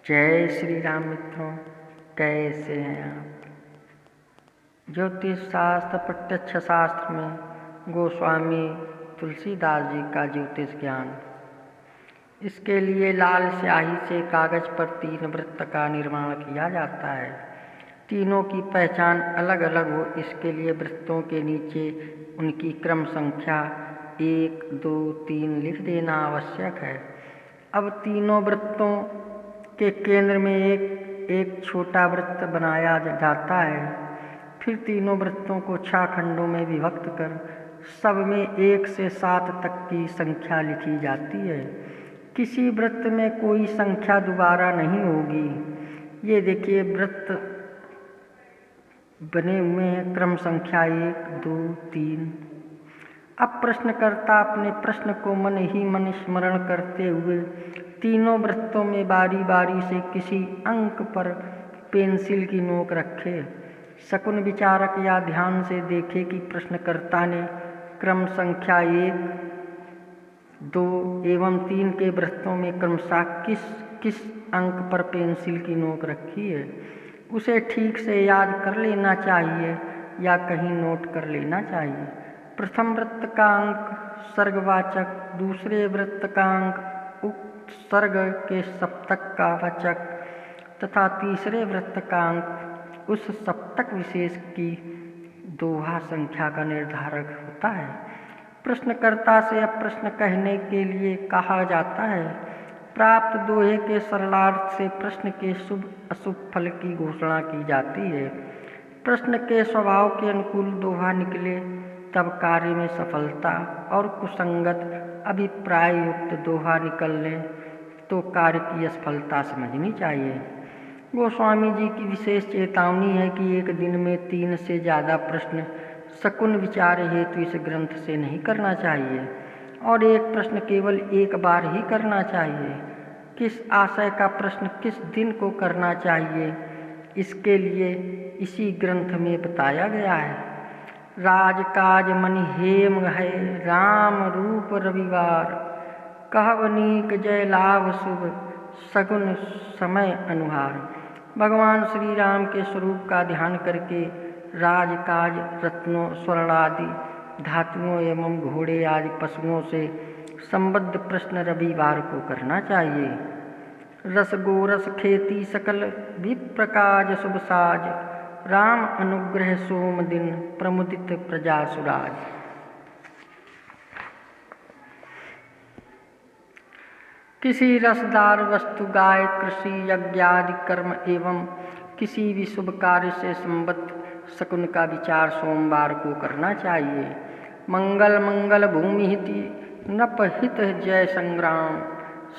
जय श्री राम मित्रों, कैसे हैं आप। ज्योतिष शास्त्र प्रत्यक्ष शास्त्र में गोस्वामी तुलसीदास जी का ज्योतिष ज्ञान। इसके लिए लाल स्याही से कागज पर 3 वृत्त का निर्माण किया जाता है। तीनों की पहचान अलग अलग हो, इसके लिए वृत्तों के नीचे उनकी क्रम संख्या 1, 2, 3 लिख देना आवश्यक है। अब तीनों वृत्तों के केंद्र में एक छोटा वृत्त बनाया जाता है। फिर तीनों वृत्तों को 6 खंडों में विभक्त कर सब में 1 से 7 तक की संख्या लिखी जाती है। किसी वृत्त में कोई संख्या दोबारा नहीं होगी। ये देखिए, वृत्त बने हुए हैं, क्रम संख्या 1, 2, 3। अब प्रश्नकर्ता अपने प्रश्न को मन ही मन स्मरण करते हुए तीनों वृत्तों में बारी बारी से किसी अंक पर पेंसिल की नोक रखे। शकुन विचारक या ध्यान से देखे कि प्रश्नकर्ता ने क्रम संख्या 1, 2 एवं 3 के वृत्तों में क्रमशः किस अंक पर पेंसिल की नोक रखी है। उसे ठीक से याद कर लेना चाहिए या कहीं नोट कर लेना चाहिए। प्रथम वृत्त का अंक सर्गवाचक, दूसरे वृत्त का अंक उक्त सर्ग के सप्तक का वाचक तथा तीसरे वृत्त का अंक उस सप्तक विशेष की दोहा संख्या का निर्धारक होता है। प्रश्नकर्ता से अब प्रश्न कहने के लिए कहा जाता है। प्राप्त दोहे के सरलार्थ से प्रश्न के शुभ अशुभ फल की घोषणा की जाती है। प्रश्न के स्वभाव के अनुकूल दोहा निकले तब कार्य में सफलता, और कुसंगत अभिप्राय युक्त दोहा निकलने तो कार्य की असफलता समझनी चाहिए। गोस्वामी जी की विशेष चेतावनी है कि एक दिन में 3 से ज़्यादा प्रश्न शकुन विचार हेतु इस ग्रंथ से नहीं करना चाहिए, और एक प्रश्न केवल एक बार ही करना चाहिए। किस आशय का प्रश्न किस दिन को करना चाहिए, इसके लिए इसी ग्रंथ में बताया गया है। राजकाज मनि हेम है, राम रूप रविवार, कहवनीक जय लाभ शुभ, सगुन समय अनुहार। भगवान श्री राम के स्वरूप का ध्यान करके राजकाज रत्नों, स्वर्ण आदि धातुओं एवं घोड़े आदि पशुओं से संबद्ध प्रश्न रविवार को करना चाहिए। रस गोरस खेती सकल विप्रकाज शुभ साज, राम अनुग्रह सोम दिन, प्रमुदित प्रजा सुराज। किसी रसदार वस्तु, गाय, कृषि, यज्ञ आदि कर्म एवं किसी भी शुभ कार्य से संबद्ध शकुन का विचार सोमवार को करना चाहिए। मंगल मंगल भूमि हिति, नपहित जय संग्राम,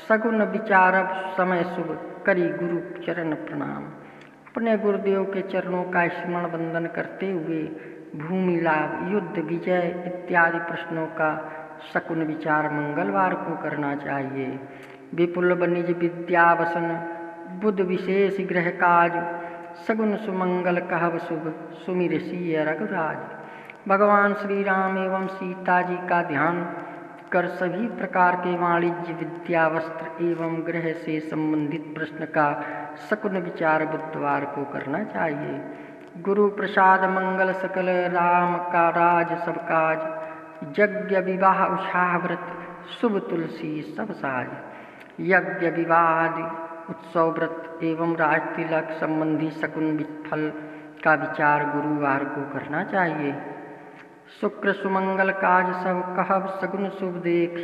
सगुन विचार समय शुभ, करी गुरु चरण प्रणाम। अपने गुरुदेव के चरणों का स्मरण वंदन करते हुए भूमि लाभ, युद्ध, विजय इत्यादि प्रश्नों का शकुन विचार मंगलवार को करना चाहिए। विपुल वनिज विद्यावसन, बुध विशेष गृह काज, सगुन सुमंगल कहव शुभ, सुमिर सिय रघुराज। भगवान श्री राम एवं सीता जी का ध्यान कर सभी प्रकार के वाणिज्य, विद्या, वस्त्र एवं गृह से संबंधित प्रश्न का शकुन विचार बुधवार को करना चाहिए। गुरु प्रसाद मंगल सकल, राम का राज सब काज, यज्ञ विवाह उत्साह व्रत, शुभ तुलसी सब साज। यज्ञ विवाह आदि उत्सव व्रत एवं राज तिलक संबंधी शकुन फल का विचार गुरुवार को करना चाहिए। शुक्र सुमंगल काज सब कहब, सगुन शुभ देख,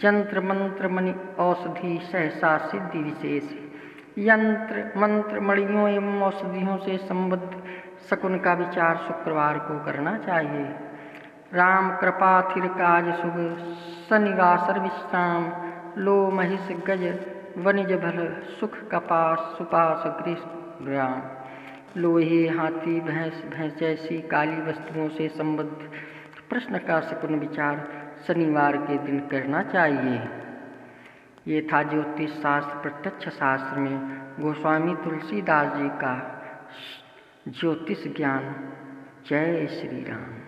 यंत्र मंत्र मणि औषधि सहसा सिद्धि विशेष। यंत्र मंत्र मणियों एवं औषधियों से संबद्ध शकुन का विचार शुक्रवार को करना चाहिए। राम कृपा थिर काज शुभ, शनिवासर विश्राम, लो महिष गज वनिज भल, सुख कपास सुपास गृह ग्राम। लोहे, हाथी, भैंस, भैंस जैसी काली वस्तुओं से संबद्ध प्रश्न का शकुन विचार शनिवार के दिन करना चाहिए। ये था ज्योतिष शास्त्र प्रत्यक्ष शास्त्र में गोस्वामी तुलसीदास जी का ज्योतिष ज्ञान। जय श्री राम।